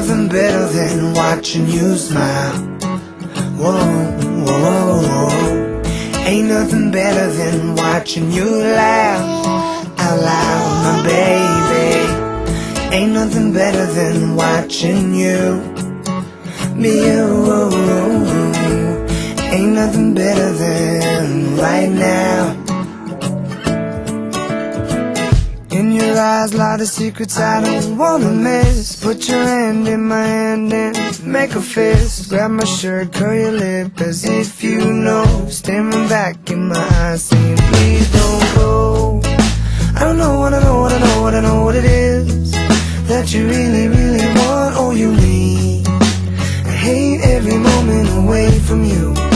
nothing better than watching you smile. Whoa, whoa, whoa. Ain't nothing better than watching you laugh out loud, my baby. Ain't nothing better than watching you be you. Ain't nothing better than right now. In your eyes lie the secrets I don't wanna miss. Put your hand in my hand and make a fist. Grab my shirt, curl your lip as if you know. Staring back in my eyes saying please don't go. I don't know what I know, what I know, what I know what it is that you really, really want or you need. I hate every moment away from you.